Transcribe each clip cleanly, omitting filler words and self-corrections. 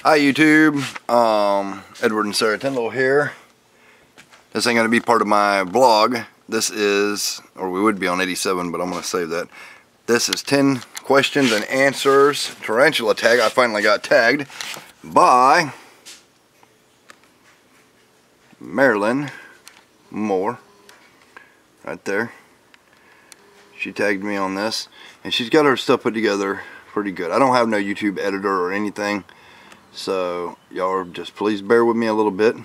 Hi YouTube, Edward and Sarah Tyndall here. This ain't going to be part of my blog. This is, or we would be on 87, but I'm going to save that. This is 10 questions and answers tarantula tag. I finally got tagged by Marilyn Moore, right there. She tagged me on this, and she's got her stuff put together pretty good. I don't have no YouTube editor or anything, so y'all just please bear with me a little bit.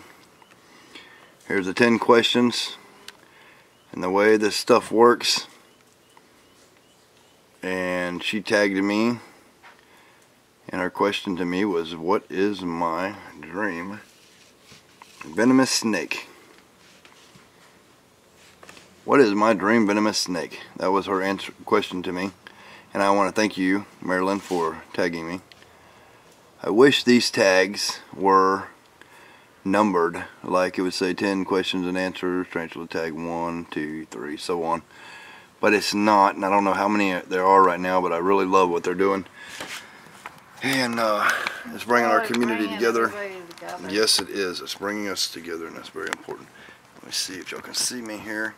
Here's the 10 questions and the way this stuff works. And she tagged me, and her question to me was, what is my dream venomous snake? What is my dream venomous snake? That was her question to me, and I want to thank you, Marilyn, for tagging me. I wish these tags were numbered, like it would say 10 questions and answers, tarantula tag 1, 2, 3, so on. But it's not, and I don't know how many there are right now, but I really love what they're doing. And it's bringing our community together. Yes, it is. It's bringing us together, and that's very important. Let me see if y'all can see me here.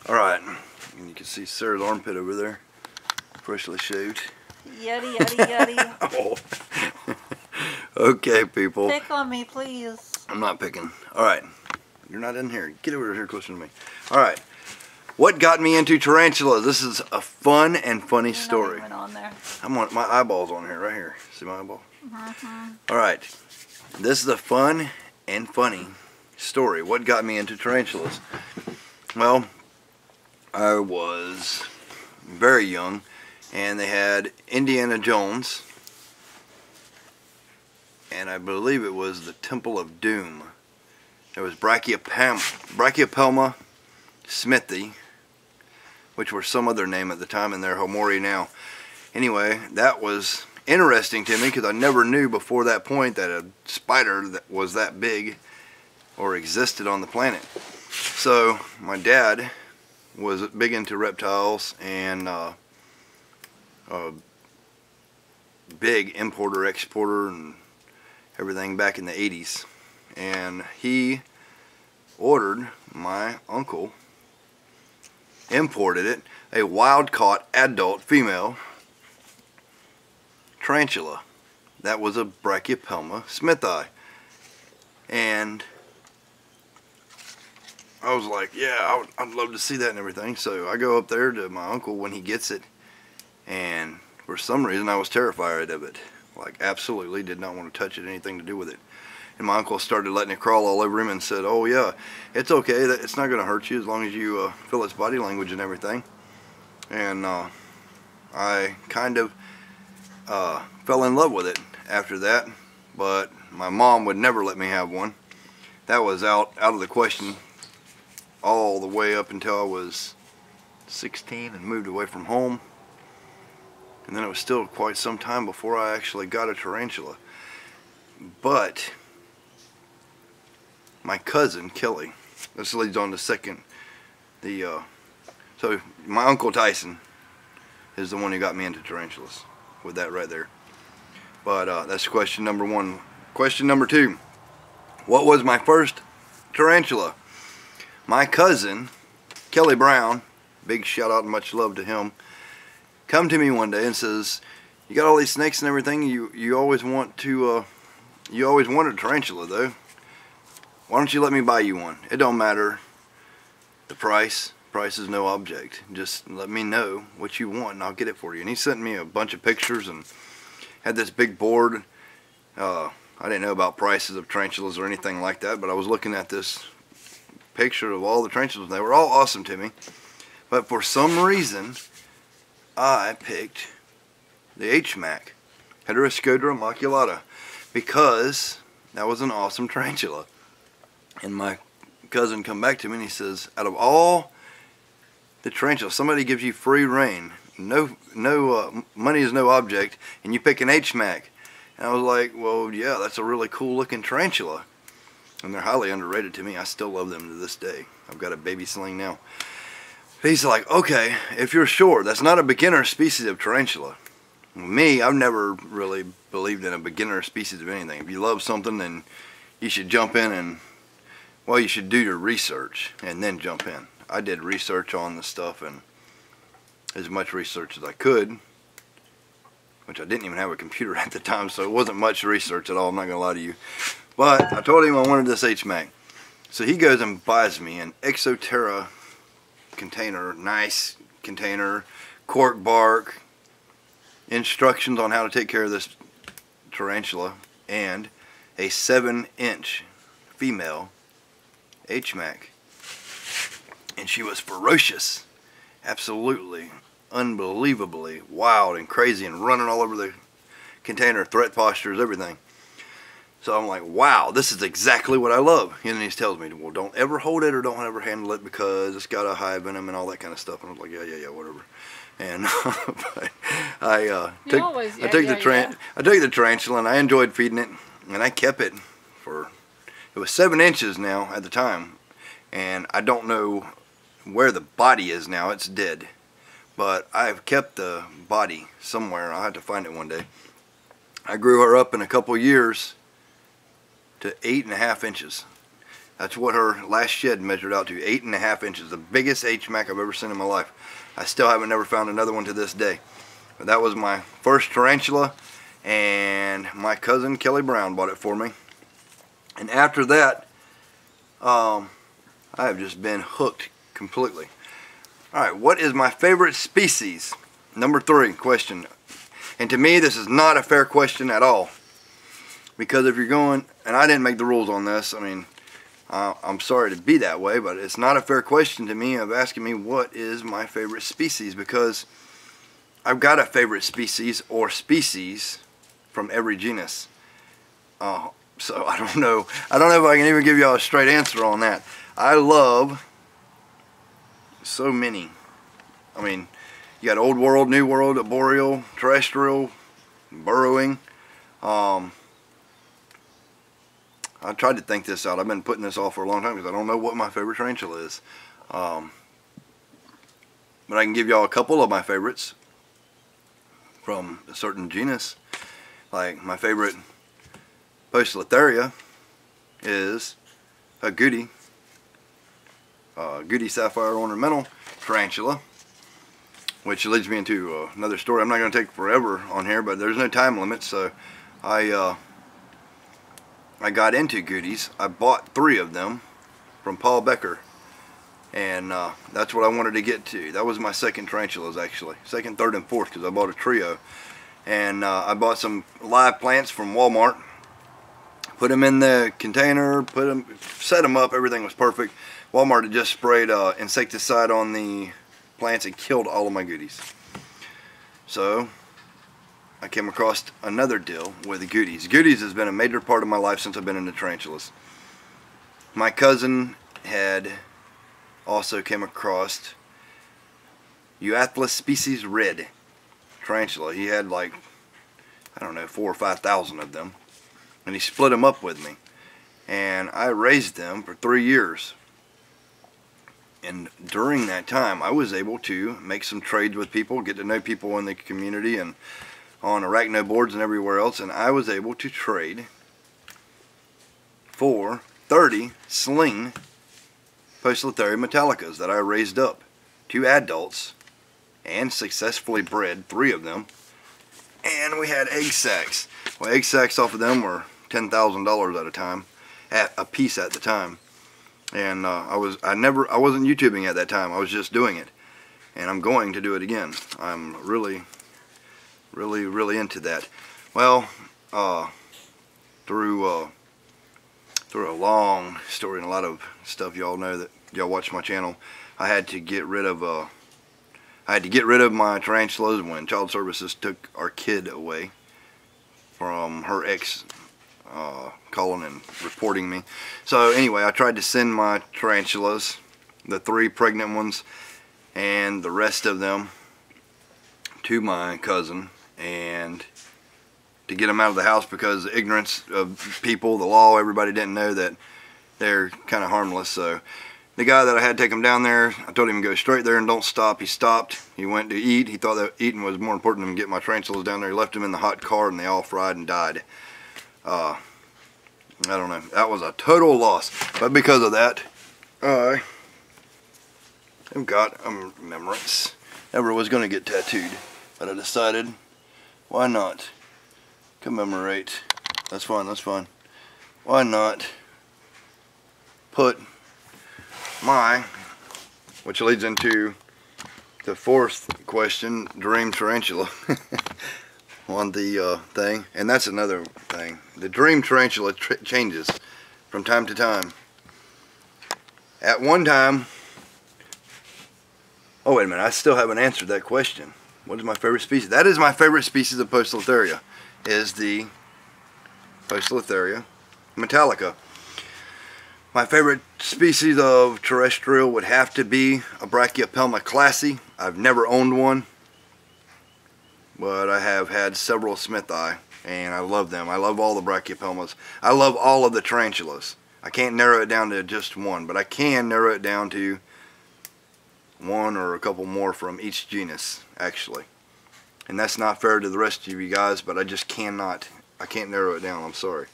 Alright, and you can see Sarah's armpit over there, freshly shaved. Yuddy, yuddy, yuddy. Oh. Okay, people. Pick on me, please. I'm not picking. Alright, you're not in here. Get over here closer to me. Alright, what got me into tarantulas? This is a fun and funny story. On there. My eyeball's on here, right here. See my eyeball? Mm-hmm. Alright, this is a fun and funny story. What got me into tarantulas? Well, I was very young, and they had Indiana Jones, and I believe it was the Temple of Doom. There was Brachypelma Smithy, which were some other name at the time, and they're Homori now. Anyway, that was interesting to me because I never knew before that point that a spider that was that big or existed on the planet. So my dad was big into reptiles and big importer, exporter, and everything back in the 80s. And he ordered, my uncle imported it, a wild-caught adult female tarantula. That was a Brachypelma smithi. And I was like, yeah, I'd love to see that and everything. So I go up there to my uncle when he gets it, and for some reason I was terrified of it. Like, absolutely did not want to touch it, anything to do with it. And my uncle started letting it crawl all over him and said, oh yeah, it's okay, it's not going to hurt you as long as you feel its body language and everything. And I kind of fell in love with it after that, but my mom would never let me have one. That was out of the question all the way up until I was 16 and moved away from home. And then it was still quite some time before I actually got a tarantula. But my cousin Kelly, this leads on to second. So my uncle Tyson is the one who got me into tarantulas with that right there. But that's question number one. Question number two. What was my first tarantula? My cousin Kelly Brown, big shout out and much love to him, come to me one day and says, you got all these snakes and everything, you always want to you always wanted a tarantula though, why don't you let me buy you one? It don't matter the price is no object, just let me know what you want and I'll get it for you. And he sent me a bunch of pictures and had this big board. I didn't know about prices of tarantulas or anything like that, but I was looking at this picture of all the tarantulas. They were all awesome to me, but for some reason I picked the H-Mac, Heteroscodra maculata, because that was an awesome tarantula. And my cousin come back to me and he says, out of all the tarantulas, somebody gives you free reign, no money is no object, and you pick an H-Mac. And I was like, well, yeah, that's a really cool looking tarantula. And they're highly underrated to me. I still love them to this day. I've got a baby sling now. He's like, okay, if you're sure, that's not a beginner species of tarantula. Me, I've never really believed in a beginner species of anything. If you love something, then you should jump in and, well, you should do your research and then jump in. I did research on the stuff, and as much research as I could, which I didn't even have a computer at the time, so it wasn't much research at all, I'm not going to lie to you. But I told him I wanted this HMAC. So he goes and buys me an Exoterra container, nice container, cork bark, instructions on how to take care of this tarantula, and a 7-inch female HMAC. And she was ferocious, absolutely, unbelievably wild and crazy and running all over the container, threat postures, everything. So I'm like, wow, this is exactly what I love. And then he tells me, well, don't ever hold it or don't ever handle it because it's got a high venom and all that kind of stuff. And I was like, yeah, whatever. And but I took the tarantula and I enjoyed feeding it, and I kept it for, it was 7 inches now at the time, and I don't know where the body is now. It's dead, but I've kept the body somewhere. I'll have to find it one day. I grew her up in a couple years to 8.5 inches. That's what her last shed measured out to, 8.5 inches, the biggest HMAC I've ever seen in my life. I still haven't never found another one to this day. But that was my first tarantula, and my cousin Kelly Brown bought it for me. And after that, I have just been hooked completely. Alright, what is my favorite species? Number 3 question. And to me, this is not a fair question at all. Because if you're going, and I didn't make the rules on this, I mean, I'm sorry to be that way, but it's not a fair question to me of asking me what is my favorite species, because I've got a favorite species or species from every genus. So I don't know if I can even give y'all a straight answer on that. I love so many. I mean, you got Old World, New World, Arboreal, Terrestrial, Burrowing. I tried to think this out. I've been putting this off for a long time because I don't know what my favorite tarantula is. But I can give y'all a couple of my favorites from a certain genus. Like my favorite Poecilotheria is a Goody Sapphire Ornamental Tarantula, which leads me into another story. I'm not going to take forever on here, but there's no time limit, so I got into Goodies. I bought 3 of them from Paul Becker, and that's what I wanted to get to. That was my second tarantulas, actually. Second, third, and fourth, because I bought a trio. And I bought some live plants from Walmart, put them in the container, set them up, everything was perfect. Walmart had just sprayed insecticide on the plants and killed all of my Goodies. So I came across another deal with the Goodies. Goodies has been a major part of my life since I've been into tarantulas. My cousin had also came across Euathlus species red tarantula. He had like, I don't know, 4,000 or 5,000 of them, and he split them up with me, and I raised them for 3 years. And during that time I was able to make some trades with people, get to know people in the community and on arachno boards and everywhere else, and I was able to trade for 30 sling Poecilotheria metallicas that I raised up to adults and successfully bred 3 of them, and we had egg sacs. Well, egg sacs off of them were $10,000 at a time, at a piece at the time. And I wasn't YouTubing at that time. I was just doing it, and I'm going to do it again. I'm really into that. Well, through a long story and a lot of stuff, y'all know that y'all watch my channel, I had to get rid of my tarantulas when Child Services took our kid away from her ex calling and reporting me. So anyway, I tried to send my tarantulas, the 3 pregnant ones and the rest of them, to my cousin, and to get them out of the house because the ignorance of people, the law, everybody didn't know that they're kind of harmless. So the guy that I had take him down there, I told him to go straight there and don't stop. He stopped. He went to eat. He thought that eating was more important than getting my tarantulas down there. He left them in the hot car and they all fried and died. I don't know. That was a total loss. But because of that, I've got a remembrance. Never was going to get tattooed, but I decided, why not commemorate? That's fine, that's fine. Why not put my, which leads into the fourth question, dream tarantula on the thing. And that's another thing. The dream tarantula changes from time to time. At one time, oh wait a minute, I still haven't answered that question. What is my favorite species? That is my favorite species of Poecilotheria, is the Poecilotheria metallica. My favorite species of terrestrial would have to be a Brachypelma classy. I've never owned one, but I have had several Smithii, and I love them. I love all the Brachypelmas. I love all of the tarantulas. I can't narrow it down to just one, but I can narrow it down to one or a couple more from each genus, actually. And that's not fair to the rest of you guys, but I just cannot. I can't narrow it down. I'm sorry.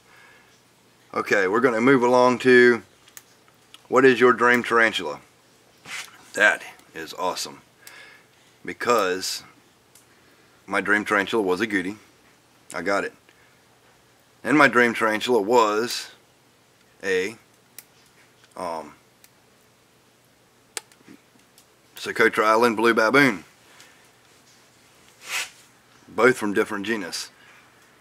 Okay, we're going to move along to, what is your dream tarantula? That is awesome, because my dream tarantula was a Goody. I got it. And my dream tarantula was a Socotra Island blue baboon, both from different genus,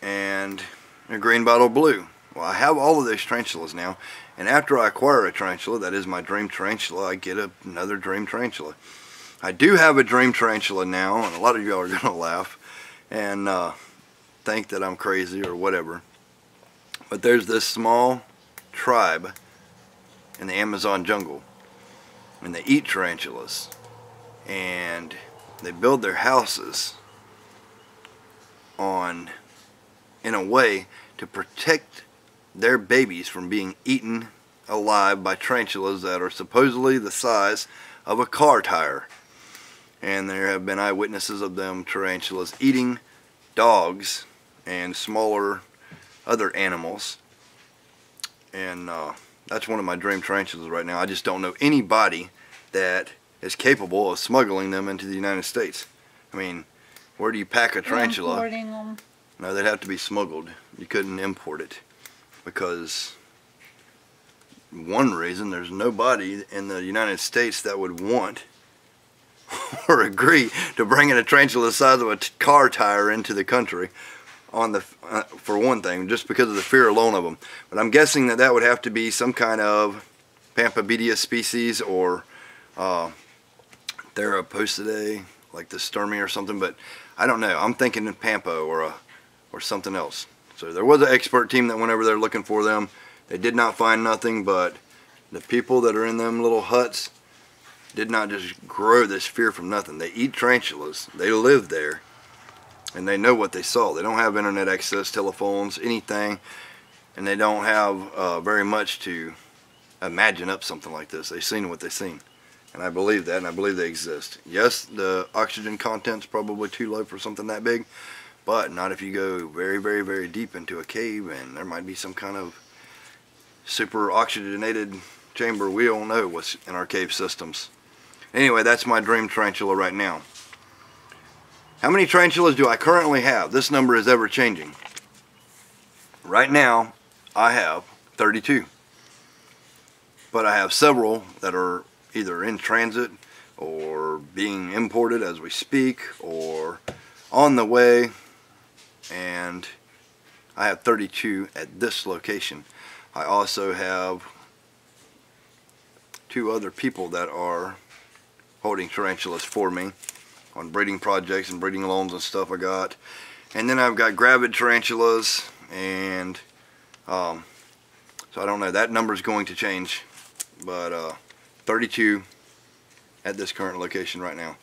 and a green bottle blue. Well, I have all of those tarantulas now, and after I acquire a tarantula, that is my dream tarantula, I get another dream tarantula. I do have a dream tarantula now, and a lot of y'all are going to laugh and think that I'm crazy or whatever, but there's this small tribe in the Amazon jungle, and they eat tarantulas, and they build their houses in a way to protect their babies from being eaten alive by tarantulas that are supposedly the size of a car tire. And there have been eyewitnesses of them tarantulas eating dogs and smaller other animals. And that's one of my dream tarantulas right now. I just don't know anybody that is capable of smuggling them into the United States. I mean, where do you pack a tarantula? Importing them. No, they'd have to be smuggled. You couldn't import it, because one reason, there's nobody in the United States that would want or agree to bringing a tarantula the size of a car tire into the country, on the for one thing, just because of the fear alone of them. But I'm guessing that that would have to be some kind of Pampabidea species, or Theraposidae, like the Sturmey or something, but I don't know. I'm thinking in Pampo or something else. So there was an expert team that went over there looking for them. They did not find nothing, but the people that are in them little huts did not just grow this fear from nothing. They eat tarantulas. They live there, and they know what they saw. They don't have internet access, telephones, anything, and they don't have very much to imagine up something like this. They've seen what they've seen, and I believe that, and I believe they exist. Yes, the oxygen content's probably too low for something that big, but not if you go very, very, very deep into a cave, and there might be some kind of super oxygenated chamber. We don't know what's in our cave systems. Anyway, that's my dream tarantula right now. How many tarantulas do I currently have? This number is ever changing. Right now, I have 32. But I have several that are either in transit or being imported as we speak or on the way. And I have 32 at this location. I also have 2 other people that are holding tarantulas for me on breeding projects and breeding loans and stuff I got. And then I've got gravid tarantulas, and so I don't know, that number is going to change, but 32 at this current location right now.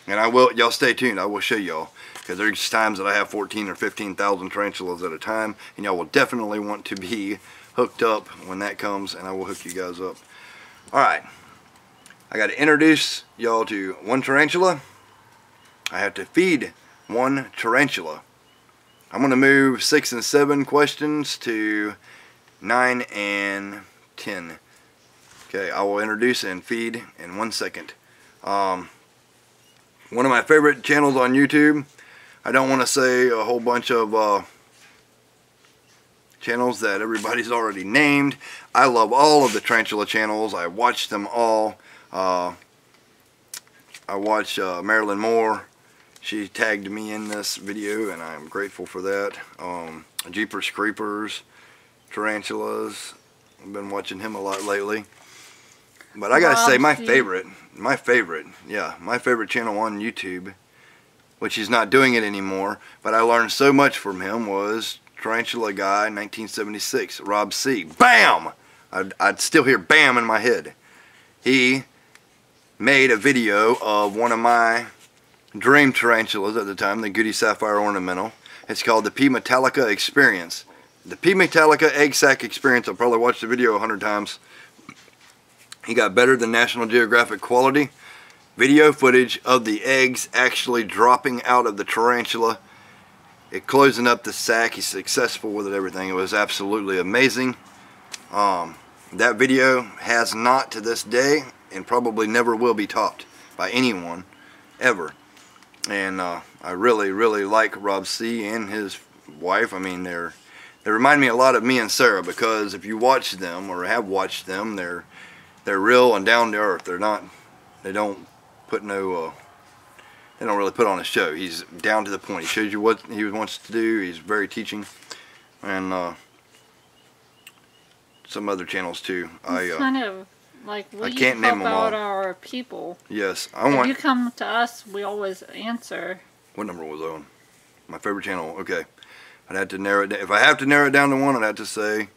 And I will, y'all stay tuned, I will show y'all, because there's times that I have 14 or 15,000 tarantulas at a time, and y'all will definitely want to be hooked up when that comes, and I will hook you guys up. Alright, I got to introduce y'all to one tarantula. I have to feed one tarantula. I'm going to move 6 and 7 questions to 9 and 10. Okay, I will introduce and feed in 1 second. One of my favorite channels on YouTube. I don't want to say a whole bunch of channels that everybody's already named. I love all of the tarantula channels. I watch them all. I watch Marilyn Moore. She tagged me in this video and I'm grateful for that. Jeepers Creepers, Tarantulas. I've been watching him a lot lately. But I gotta say my favorite channel on YouTube, which he's not doing it anymore, but I learned so much from him, was Tarantula Guy 1976, Rob C. Bam! I'd still hear bam in my head. He made a video of one of my dream tarantulas at the time, the Goody Sapphire Ornamental. It's called the P. Metallica Experience. The P. Metallica Egg Sac Experience. I've probably watched the video 100 times. He got better than National Geographic quality video footage of the eggs actually dropping out of the tarantula. It closing up the sac. He's successful with it, everything. It was absolutely amazing. That video has not to this day, and probably never will be topped by anyone ever. And I really, really like Rob C. and his wife. I mean, they remind me a lot of me and Sarah, because if you watch them or have watched them, they're real and down to earth. They don't really put on a show. He's down to the point. He shows you what he wants to do. He's very teaching. And some other channels too. Kind of like we can't name help them all. out our people. Yes, If you come to us, we always answer. What number was I on? My favorite channel. Okay, I'd have to narrow it down. If I have to narrow it down to one, I'd have to say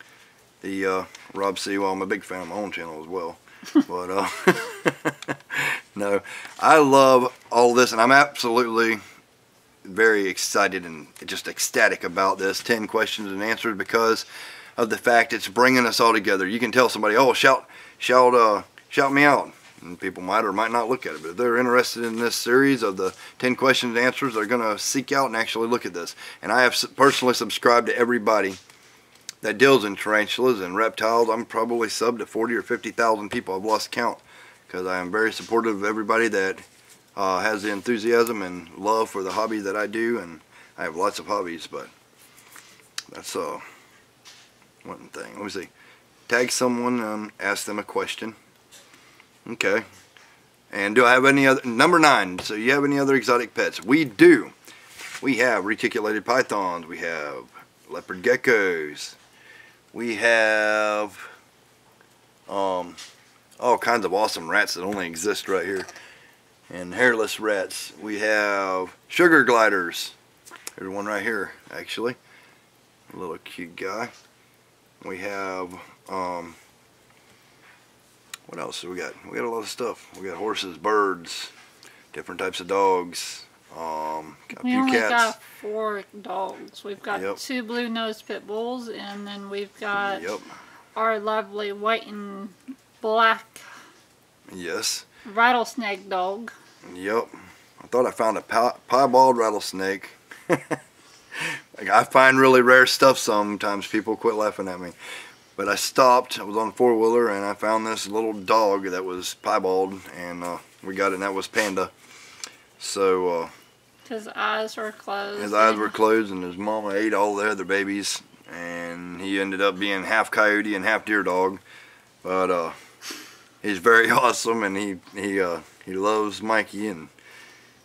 the Rob C. Well, I'm a big fan of my own channel as well. But no, I love all this, and I'm absolutely very excited and just ecstatic about this 10 questions and answers, because of the fact it's bringing us all together. You can tell somebody, oh, shout me out, and people might or might not look at it, but if they're interested in this series of the 10 questions and answers, they're going to seek out and actually look at this. And I have personally subscribed to everybody that deals in tarantulas and reptiles. I'm probably subbed to 40 or 50,000 people. I've lost count, because I am very supportive of everybody that has the enthusiasm and love for the hobby that I do. And I have lots of hobbies, but that's one thing. Let me see. Tag someone and ask them a question. Okay. And do I have any other? Number 9. So you have any other exotic pets? We do. We have reticulated pythons. We have leopard geckos. We have all kinds of awesome rats that only exist right here. And hairless rats. We have sugar gliders. There's one right here, actually. A little cute guy. We have, what else do we got? We got a lot of stuff. We got horses, birds, different types of dogs, a We few only cats. got 4 dogs. We've got Yep. 2 blue-nosed pit bulls, and then we've got Yep. our lovely white and black Yes. rattlesnake dog. Yep. I thought I found a piebald rattlesnake. Like, I find really rare stuff sometimes. People quit laughing at me. But I stopped. I was on a 4-wheeler and I found this little dog that was piebald, and we got it, and that was Panda. So His eyes were closed. his eyes were closed, and his mama ate all the other babies, and he ended up being half coyote and half deer dog. But he's very awesome, and he loves Mikey, and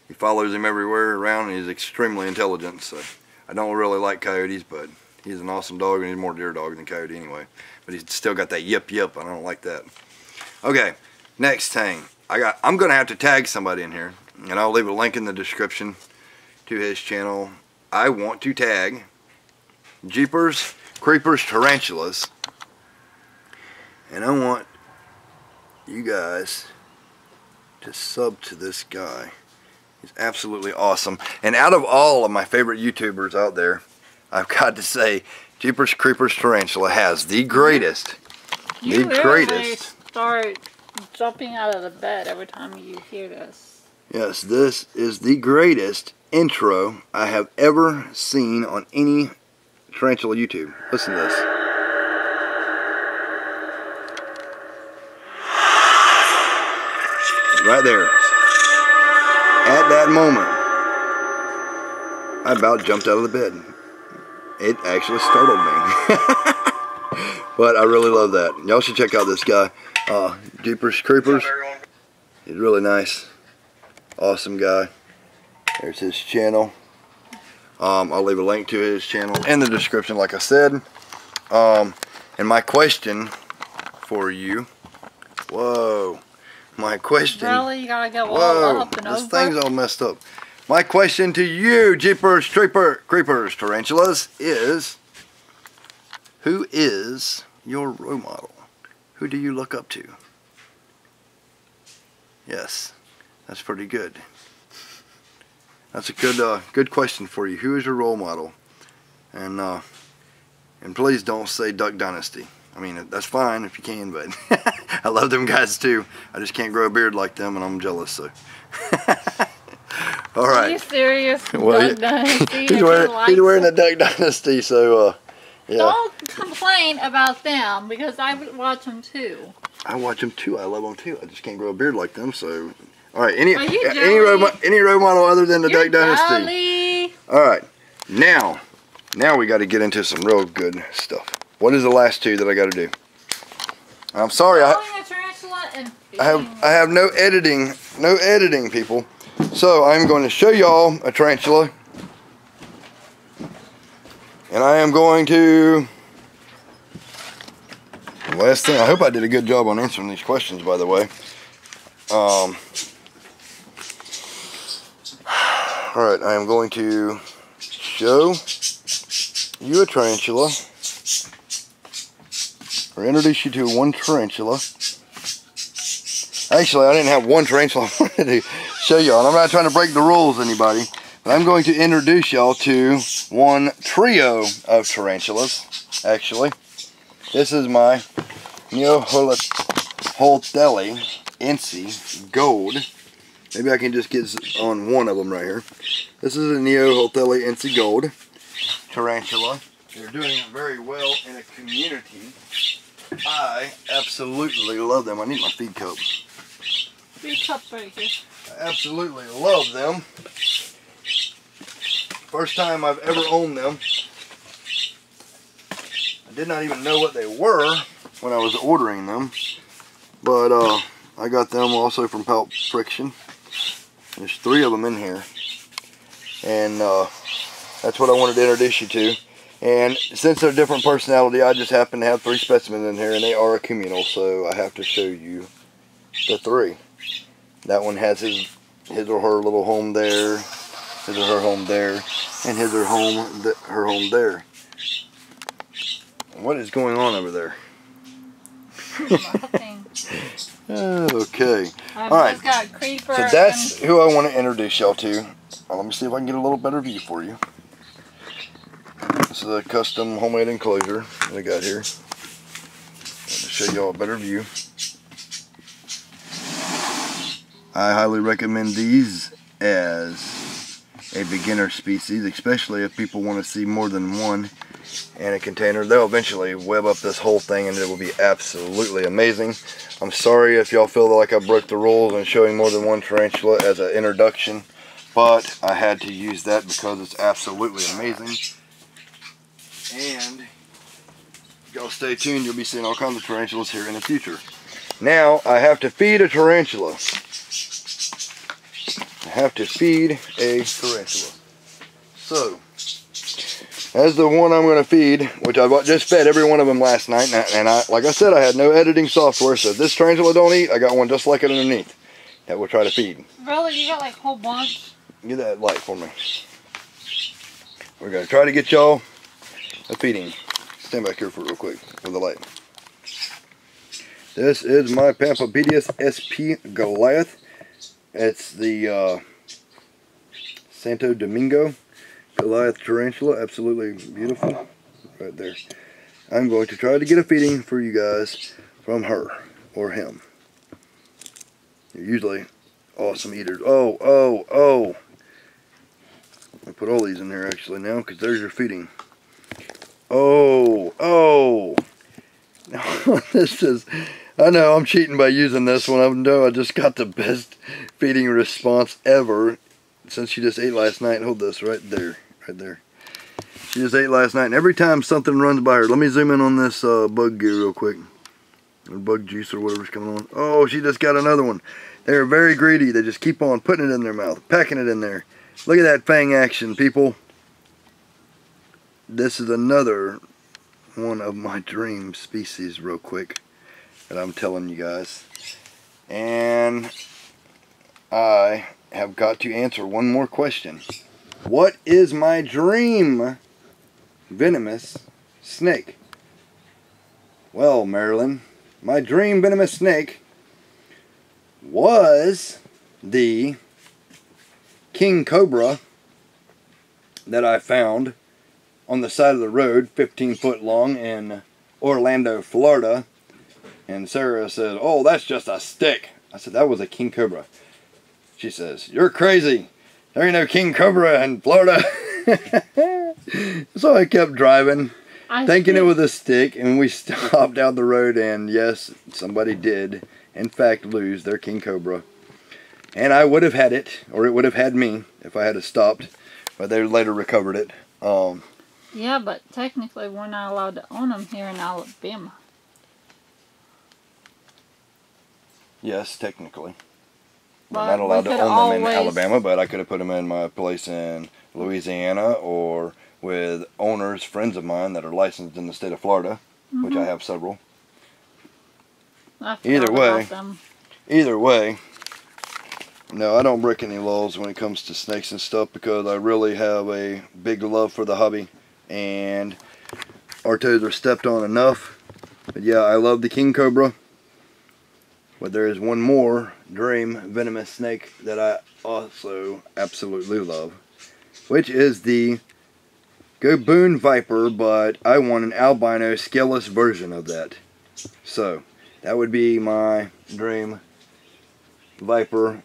he follows him everywhere around, and he's extremely intelligent. So I don't really like coyotes, but he's an awesome dog, and he's more deer dog than coyote anyway. But he's still got that yip yip. I don't like that. Okay, next thing. I'm gonna have to tag somebody in here, and I'll leave a link in the description to his channel. I want to tag Jeepers Creepers Tarantulas, and I want you guys to sub to this guy. He's absolutely awesome. And out of all of my favorite YouTubers out there, I've got to say Jeepers Creepers Tarantula has the greatest. You really start jumping out of the bed every time you hear this. Yes, this is the greatest intro I have ever seen on any tarantula YouTube. Listen to this. Right there. At that moment, I about jumped out of the bed. It actually startled me. But I really love that. Y'all should check out this guy. Jeepers Creepers. He's really nice. Awesome guy. There's his channel. I'll leave a link to his channel in the description, like I said. And my question for you. Whoa. My question. Really? You gotta go all up and over? This thing's all messed up. My question to you, Jeepers Creepers Tarantulas, is who is your role model? Who do you look up to? Yes, that's pretty good. That's a good question for you. Who is your role model? And please don't say Duck Dynasty. I mean, that's fine if you can, but I love them guys too. I just can't grow a beard like them, and I'm jealous. So, all right. Are you serious? Well, Duck Dynasty? he's wearing a Duck Dynasty, so yeah. Don't complain about them because I would watch them too. I watch them too. I love them too. I just can't grow a beard like them. So, all right. Any role model other than the Duck Dynasty? Jelly. All right. Now we got to get into some real good stuff. What is the last two that I got to do? I'm sorry. I have no editing, people. So I'm going to show y'all a tarantula, and I am going to. Last thing. I hope I did a good job on answering these questions, by the way. All right. I am going to show you a tarantula. Or introduce you to one tarantula. Actually, I didn't have one tarantula I wanted to show y'all. I'm not trying to break the rules, anybody. But I'm going to introduce y'all to one trio of tarantulas, actually. This is my Neoholteli Incy Gold. Maybe I can just get on one of them right here. This is a Neoholteli Incy Gold tarantula. They're doing very well in a community. I absolutely love them. I need my feed cup. Feed cup right here. I absolutely love them. First time I've ever owned them. I did not even know what they were when I was ordering them. But I got them also from Pulp Friction. There's 3 of them in here. And that's what I wanted to introduce you to. And since they're different personality, I just happen to have 3 specimens in here, and they are a communal, so I have to show you the 3. That one has his or her little home there, his or her home there, and his or her home there. What is going on over there? Nothing. Okay. Alright. So that's who I want to introduce y'all to. Let me see if I can get a little better view for you. This is a custom homemade enclosure that I got here. To show y'all a better view. I highly recommend these as a beginner species, especially if people want to see more than one in a container. They'll eventually web up this whole thing and it will be absolutely amazing. I'm sorry if y'all feel like I broke the rules on showing more than one tarantula as an introduction, but I had to use that because it's absolutely amazing. And y'all stay tuned, you'll be seeing all kinds of tarantulas here in the future. Now I have to feed a tarantula. I have to feed a tarantula. So, as the one I'm going to feed, which I just fed every one of them last night, and like I said, I had no editing software, so if this tarantula don't eat, I got one just like it underneath that we'll try to feed. Really? You got like a whole bunch? Get that light for me. We're going to try to get y'all a feeding. Stand back here for real quick with the light. This is my Pampapedius SP Goliath. It's the Santo Domingo Goliath tarantula. Absolutely beautiful. Right there. I'm going to try to get a feeding for you guys from her or him. They're usually awesome eaters. Oh. I'll put all these in there actually now, because there's your feeding. Oh. This is, I know I'm cheating by using this one. I know I just got the best feeding response ever since she just ate last night. Hold this right there. She just ate last night, and every time something runs by her, let me zoom in on this bug goo real quick. Or bug juice or whatever's coming on. Oh, she just got another one. They're very greedy. They just keep on putting it in their mouth, packing it in there. Look at that fang action, people. This is another one of my dream species real quick that I'm telling you guys. And I have got to answer one more question. What is my dream venomous snake? Well, Marilyn, my dream venomous snake was the king cobra that I found on the side of the road, 15 foot long, in Orlando, Florida. And Sarah said, "Oh, that's just a stick." I said, "That was a king cobra." She says, "You're crazy. There ain't no king cobra in Florida." So I kept driving, thinking it was a stick, and we stopped down the road, and yes, somebody did, in fact, lose their king cobra. And I would have had it, or it would have had me, if I had stopped, but they later recovered it. Yeah, but technically we're not allowed to own them here in Alabama. Yes, technically. We're But not allowed to we could own them in always- Alabama, but I could have put them in my place in Louisiana, or with owners, friends of mine that are licensed in the state of Florida, which I have several. I forgot about them. Either way, no, I don't break any laws when it comes to snakes and stuff, because I really have a big love for the hobby, and our toes are stepped on enough. But yeah, I love the king cobra, but there is one more dream venomous snake that I also absolutely love, which is the Gaboon viper, but I want an albino scaleless version of that. So that would be my dream viper.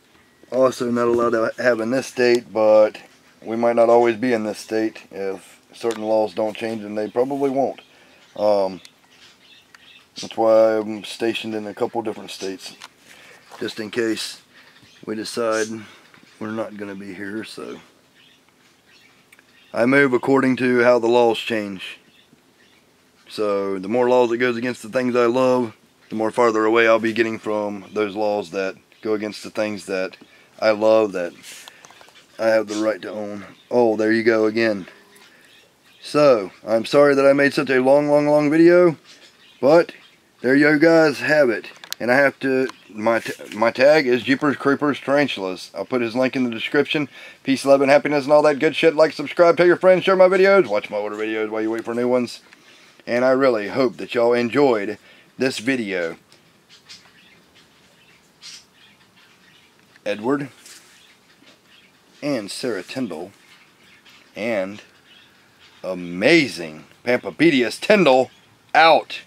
Also not allowed to have in this state, but we might not always be in this state if certain laws don't change, and they probably won't. That's why I'm stationed in a couple different states, just in case we decide we're not going to be here. So I move according to how the laws change. So the more laws that goes against the things I love, the more farther away I'll be getting from those laws that go against the things that I love, that I have the right to own. Oh, there you go again. So I'm sorry that I made such a long video, but there you guys have it. And I have to, my tag is Jeepers Creepers Tarantulas. I'll put his link in the description. Peace, love, and happiness, and all that good shit. Like, subscribe, tell your friends, share my videos, watch my older videos while you wait for new ones. And I really hope that y'all enjoyed this video. Edward and Sarah Tyndall and amazing Pampabedius Tyndall out.